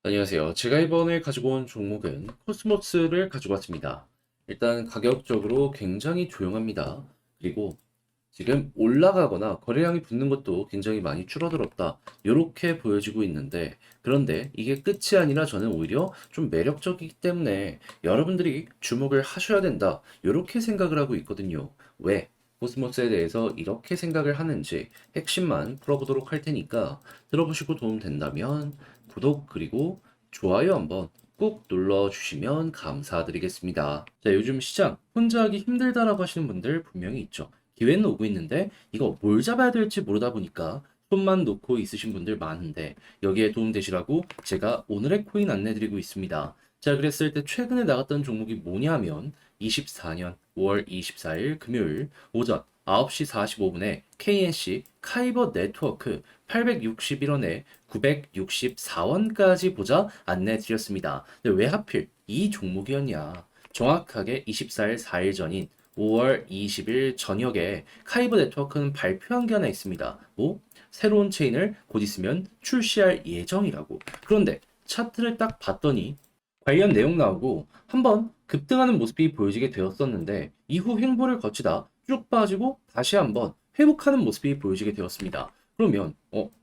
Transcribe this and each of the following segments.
안녕하세요. 제가 이번에 가지고 온 종목은 코스모스를 가지고 왔습니다. 일단 가격적으로 굉장히 조용합니다. 그리고 지금 올라가거나 거래량이 붙는 것도 굉장히 많이 줄어들었다. 이렇게 보여지고 있는데, 그런데 이게 끝이 아니라 저는 오히려 좀 매력적이기 때문에 여러분들이 주목을 하셔야 된다. 이렇게 생각을 하고 있거든요. 왜? 코스모스에 대해서 이렇게 생각을 하는지 핵심만 풀어보도록 할 테니까 들어보시고 도움 된다면 구독 그리고 좋아요 한번 꾹 눌러주시면 감사드리겠습니다. 자, 요즘 시장 혼자 하기 힘들다라고 하시는 분들 분명히 있죠. 기회는 오고 있는데 이거 뭘 잡아야 될지 모르다 보니까 손만 놓고 있으신 분들 많은데 여기에 도움되시라고 제가 오늘의 코인 안내드리고 있습니다. 자, 그랬을 때 최근에 나갔던 종목이 뭐냐면 24년 5월 24일 금요일 오전 9시 45분에 KNC 카이버 네트워크 861원에 964원까지 보자 안내 드렸습니다. 근데 왜 하필 이 종목이었냐? 정확하게 24일 4일 전인 5월 20일 저녁에 카이버 네트워크는 발표한 게 하나 있습니다. 뭐? 새로운 체인을 곧 있으면 출시할 예정이라고. 그런데 차트를 딱 봤더니 관련 내용 나오고 한번 급등하는 모습이 보여지게 되었었는데 이후 횡보를 거치다 쭉 빠지고 다시 한번 회복하는 모습이 보여지게 되었습니다. 그러면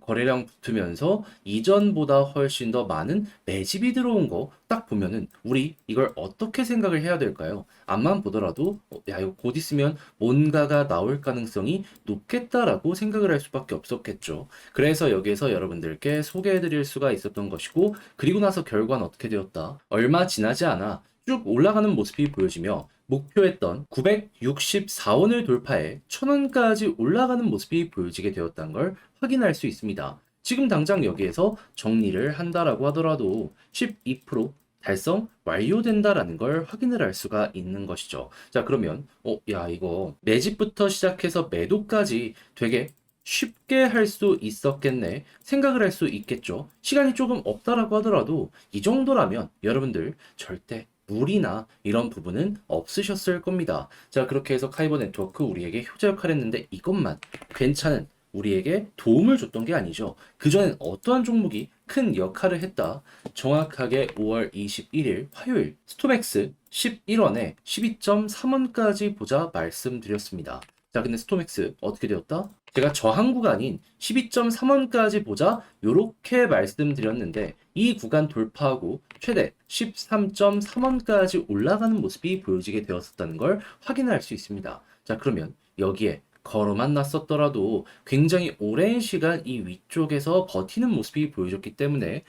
거래량 붙으면서 이전보다 훨씬 더 많은 매집이 들어온 거 딱 보면은 우리 이걸 어떻게 생각을 해야 될까요? 앞만 보더라도 야 이거 곧 있으면 뭔가가 나올 가능성이 높겠다라고 생각을 할 수밖에 없었겠죠. 그래서 여기에서 여러분들께 소개해 드릴 수가 있었던 것이고 그리고 나서 결과는 어떻게 되었다? 얼마 지나지 않아 쭉 올라가는 모습이 보여지며 목표했던 964원을 돌파해 1000원까지 올라가는 모습이 보여지게 되었다는 걸 확인할 수 있습니다. 지금 당장 여기에서 정리를 한다라고 하더라도 12% 달성 완료된다라는 걸 확인을 할 수가 있는 것이죠. 자, 그러면 야, 이거 매집부터 시작해서 매도까지 되게 쉽게 할 수 있었겠네 생각을 할 수 있겠죠. 시간이 조금 없다라고 하더라도 이 정도라면 여러분들 절대 무리나 이런 부분은 없으셨을 겁니다. 자, 그렇게 해서 카이버 네트워크 우리에게 효자 역할을 했는데 이것만 괜찮은 우리에게 도움을 줬던 게 아니죠. 그전엔 어떠한 종목이 큰 역할을 했다. 정확하게 5월 21일 화요일 스토맥스 11원에 12.3원까지 보자 말씀드렸습니다. 자, 근데 스토맥스 어떻게 되었다? 제가 저항 구간인 12.3원까지 보자 요렇게 말씀드렸는데 이 구간 돌파하고 최대 13.3원까지 올라가는 모습이 보여지게 되었었다는 걸 확인할 수 있습니다. 자, 그러면 여기에 걸어만 놨었더라도 굉장히 오랜 시간 이 위쪽에서 버티는 모습이 보여졌기 때문에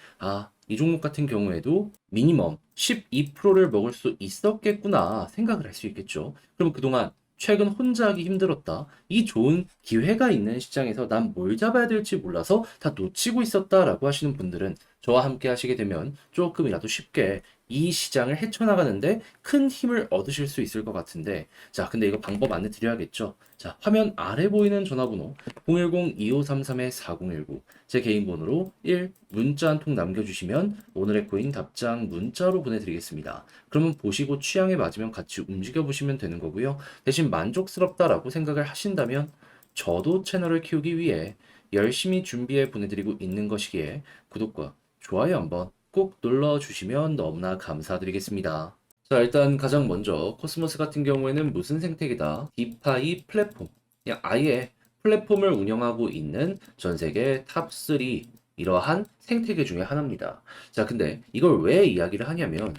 이 종목 같은 경우에도 미니멈 12%를 먹을 수 있었겠구나 생각을 할 수 있겠죠. 그럼 그동안 최근 혼자 하기 힘들었다. 이 좋은 기회가 있는 시장에서 난 뭘 잡아야 될지 몰라서 다 놓치고 있었다라고 하시는 분들은 저와 함께 하시게 되면 조금이라도 쉽게 이 시장을 헤쳐나가는데 큰 힘을 얻으실 수 있을 것 같은데 자, 근데 이거 방법 안내 드려야겠죠. 자, 화면 아래 보이는 전화번호 010-2533-4019 제 개인 번호로 1 문자 한 통 남겨주시면 오늘의 코인 답장 문자로 보내드리겠습니다. 그러면 보시고 취향에 맞으면 같이 움직여 보시면 되는 거고요. 대신 만족스럽다라고 생각을 하신다면 저도 채널을 키우기 위해 열심히 준비해 보내드리고 있는 것이기에 구독과 좋아요 한번 꼭 눌러주시면 너무나 감사드리겠습니다. 자, 일단 가장 먼저 코스모스 같은 경우에는 무슨 생태계다? 디파이 플랫폼. 그냥 아예 플랫폼을 운영하고 있는 전 세계 탑3 이러한 생태계 중에 하나입니다. 자, 근데 이걸 왜 이야기를 하냐면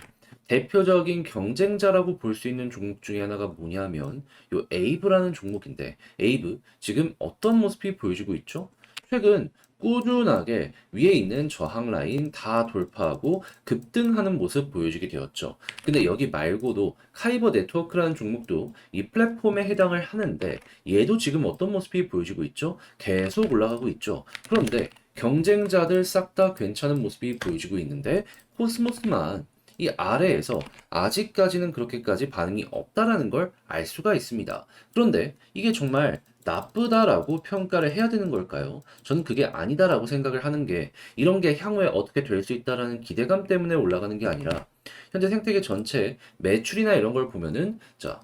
대표적인 경쟁자라고 볼 수 있는 종목 중에 하나가 뭐냐면 요 에이브라는 종목인데 에이브 지금 어떤 모습이 보여지고 있죠? 최근 꾸준하게 위에 있는 저항 라인 다 돌파하고 급등하는 모습 보여주게 되었죠. 근데 여기 말고도 카이버 네트워크라는 종목도 이 플랫폼에 해당을 하는데 얘도 지금 어떤 모습이 보여지고 있죠? 계속 올라가고 있죠. 그런데 경쟁자들 싹 다 괜찮은 모습이 보여지고 있는데 코스모스만 이 아래에서 아직까지는 그렇게까지 반응이 없다라는 걸 알 수가 있습니다. 그런데 이게 정말 나쁘다라고 평가를 해야 되는 걸까요? 저는 그게 아니다라고 생각을 하는 게 이런 게 향후에 어떻게 될 수 있다라는 기대감 때문에 올라가는 게 아니라 현재 생태계 전체 매출이나 이런 걸 보면은 자,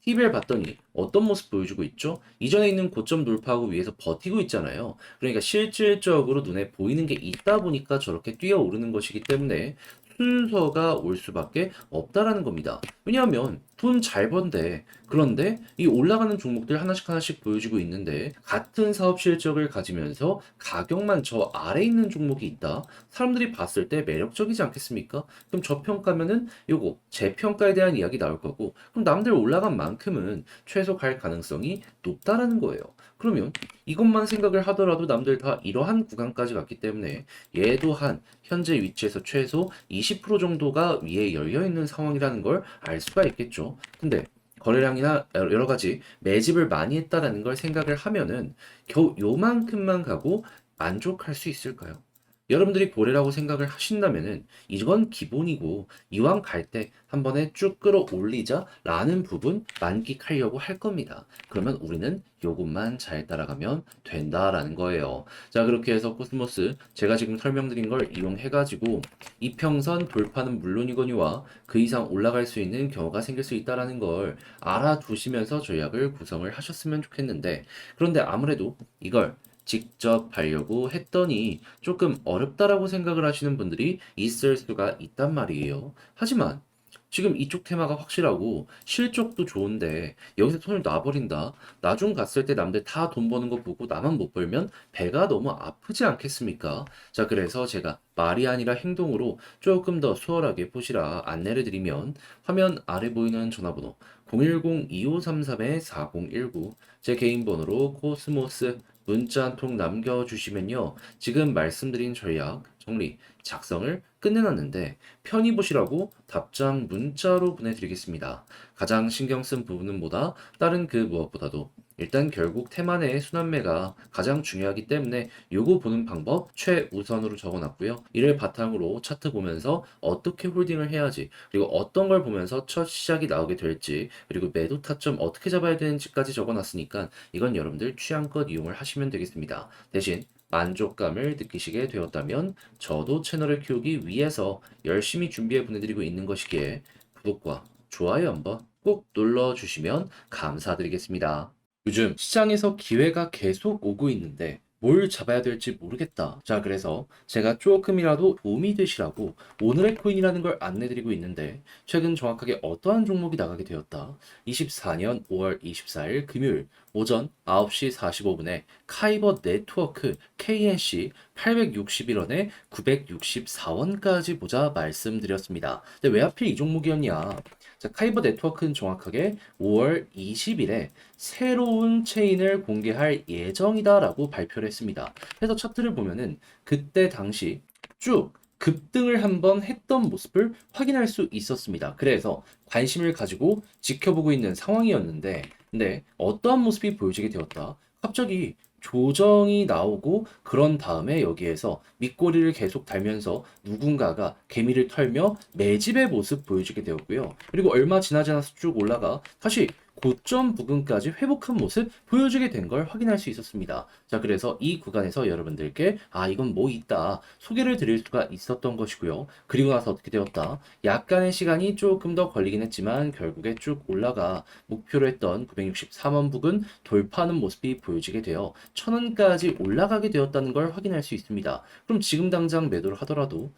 TV를 봤더니 어떤 모습 보여주고 있죠? 이전에 있는 고점 돌파하고 위에서 버티고 있잖아요. 그러니까 실질적으로 눈에 보이는 게 있다 보니까 저렇게 뛰어오르는 것이기 때문에 순서가 올 수밖에 없다라는 겁니다. 왜냐하면 돈 잘 번데 그런데 이 올라가는 종목들 하나씩 하나씩 보여주고 있는데 같은 사업 실적을 가지면서 가격만 저 아래 있는 종목이 있다. 사람들이 봤을 때 매력적이지 않겠습니까? 그럼 저평가면은 요거 재평가에 대한 이야기 나올 거고 그럼 남들 올라간 만큼은 최소 갈 가능성이 높다라는 거예요. 그러면 이것만 생각을 하더라도 남들 다 이러한 구간까지 갔기 때문에 얘도 한 현재 위치에서 최소 20% 정도가 위에 열려 있는 상황이라는 걸 알 수가 있겠죠. 근데 거래량이나 여러 가지 매집을 많이 했다라는 걸 생각을 하면은 겨우 요만큼만 가고 만족할 수 있을까요? 여러분들이 고래라고 생각을 하신다면은 이건 기본이고 이왕 갈 때 한 번에 쭉 끌어올리자라는 부분 만끽하려고 할 겁니다. 그러면 우리는 요것만 잘 따라가면 된다라는 거예요. 자, 그렇게 해서 코스모스 제가 지금 설명드린 걸 이용해가지고 이평선 돌파는 물론이거니와 그 이상 올라갈 수 있는 경우가 생길 수 있다라는 걸 알아두시면서 전략을 구성을 하셨으면 좋겠는데 그런데 아무래도 이걸 직접 하려고 했더니 조금 어렵다라고 생각을 하시는 분들이 있을 수가 있단 말이에요. 하지만 지금 이쪽 테마가 확실하고 실적도 좋은데 여기서 손을 놔버린다. 나중 갔을 때 남들 다 돈 버는 거 보고 나만 못 벌면 배가 너무 아프지 않겠습니까? 자, 그래서 제가 말이 아니라 행동으로 조금 더 수월하게 보시라 안내를 드리면 화면 아래 보이는 전화번호 010-2533-4019 제 개인 번호로 코스모스 문자 한 통 남겨주시면요. 지금 말씀드린 전략 정리 작성을 끝내놨는데 편히 보시라고 답장 문자로 보내드리겠습니다. 가장 신경 쓴 부분은 뭐다? 다른 그 무엇보다도 일단 결국 테마 내의 순환매가 가장 중요하기 때문에 요거 보는 방법 최우선으로 적어놨고요. 이를 바탕으로 차트 보면서 어떻게 홀딩을 해야지 그리고 어떤 걸 보면서 첫 시작이 나오게 될지 그리고 매도 타점 어떻게 잡아야 되는지까지 적어놨으니까 이건 여러분들 취향껏 이용을 하시면 되겠습니다. 대신 만족감을 느끼시게 되었다면 저도 채널을 키우기 위해서 열심히 준비해 보내드리고 있는 것이기에 구독과 좋아요 한번 꼭 눌러주시면 감사드리겠습니다. 요즘 시장에서 기회가 계속 오고 있는데 뭘 잡아야 될지 모르겠다. 자, 그래서 제가 조금이라도 도움이 되시라고 오늘의 코인이라는 걸 안내드리고 있는데 최근 정확하게 어떠한 종목이 나가게 되었다. 24년 5월 24일 금요일 오전 9시 45분에 카이버 네트워크 KNC 861원에 964원까지 보자 말씀드렸습니다. 근데 왜 하필 이 종목이었냐? 자, 카이버 네트워크는 정확하게 5월 20일에 새로운 체인을 공개할 예정이다라고 발표를 했습니다. 그래서 차트를 보면은 그때 당시 쭉 급등을 한번 했던 모습을 확인할 수 있었습니다. 그래서 관심을 가지고 지켜보고 있는 상황이었는데, 근데 어떠한 모습이 보여지게 되었다? 갑자기 조정이 나오고 그런 다음에 여기에서 밑꼬리를 계속 달면서 누군가가 개미를 털며 매집의 모습 보여주게 되었고요. 그리고 얼마 지나지 않아서 쭉 올라가 다시 고점 부근까지 회복한 모습 보여주게 된 걸 확인할 수 있었습니다. 자, 그래서 이 구간에서 여러분들께 이건 뭐 있다 소개를 드릴 수가 있었던 것이고요. 그리고 나서 어떻게 되었다? 약간의 시간이 조금 더 걸리긴 했지만 결국에 쭉 올라가 목표로 했던 963원 부근 돌파하는 모습이 보여지게 되어 1000원까지 올라가게 되었다는 걸 확인할 수 있습니다. 그럼 지금 당장 매도를 하더라도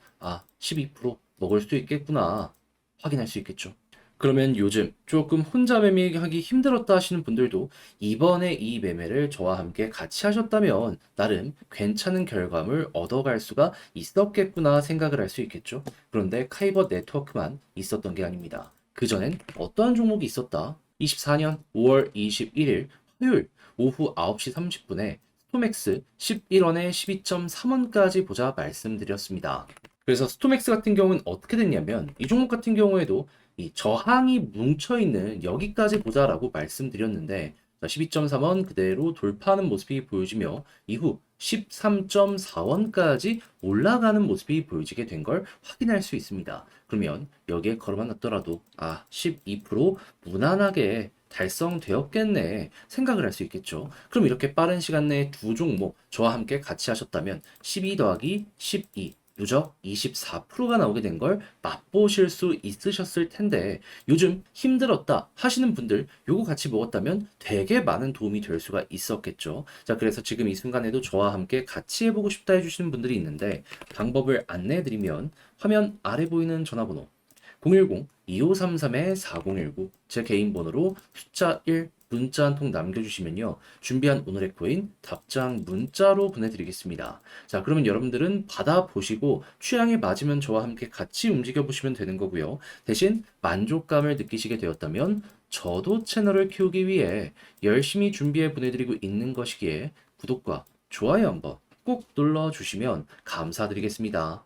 12% 먹을 수 있겠구나 확인할 수 있겠죠. 그러면 요즘 조금 혼자 매매하기 힘들었다 하시는 분들도 이번에 이 매매를 저와 함께 같이 하셨다면 나름 괜찮은 결과물 얻어갈 수가 있었겠구나 생각을 할 수 있겠죠. 그런데 카이버 네트워크만 있었던 게 아닙니다. 그전엔 어떠한 종목이 있었다? 24년 5월 21일 화요일 오후 9시 30분에 스토맥스 11원에 12.3원까지 보자 말씀드렸습니다. 그래서 스토맥스 같은 경우는 어떻게 됐냐면 이 종목 같은 경우에도 이 저항이 뭉쳐있는 여기까지 보자라고 말씀드렸는데 12.3원 그대로 돌파하는 모습이 보여지며 이후 13.4원까지 올라가는 모습이 보여지게 된 걸 확인할 수 있습니다. 그러면 여기에 걸어만 놨더라도 12% 무난하게 달성되었겠네 생각을 할 수 있겠죠. 그럼 이렇게 빠른 시간 내에 두 종목 저와 함께 같이 하셨다면 12 더하기 12 누적 24%가 나오게 된 걸 맛보실 수 있으셨을 텐데 요즘 힘들었다 하시는 분들 요거 같이 먹었다면 되게 많은 도움이 될 수가 있었겠죠. 자, 그래서 지금 이 순간에도 저와 함께 같이 해보고 싶다 해주시는 분들이 있는데 방법을 안내해드리면 화면 아래 보이는 전화번호 010-2533-4019 제 개인 번호로 숫자 1 문자 한 통 남겨주시면요. 준비한 오늘의 코인 답장 문자로 보내드리겠습니다. 자, 그러면 여러분들은 받아보시고 취향에 맞으면 저와 함께 같이 움직여 보시면 되는 거고요. 대신 만족감을 느끼시게 되었다면 저도 채널을 키우기 위해 열심히 준비해 보내드리고 있는 것이기에 구독과 좋아요 한번 꼭 눌러주시면 감사드리겠습니다.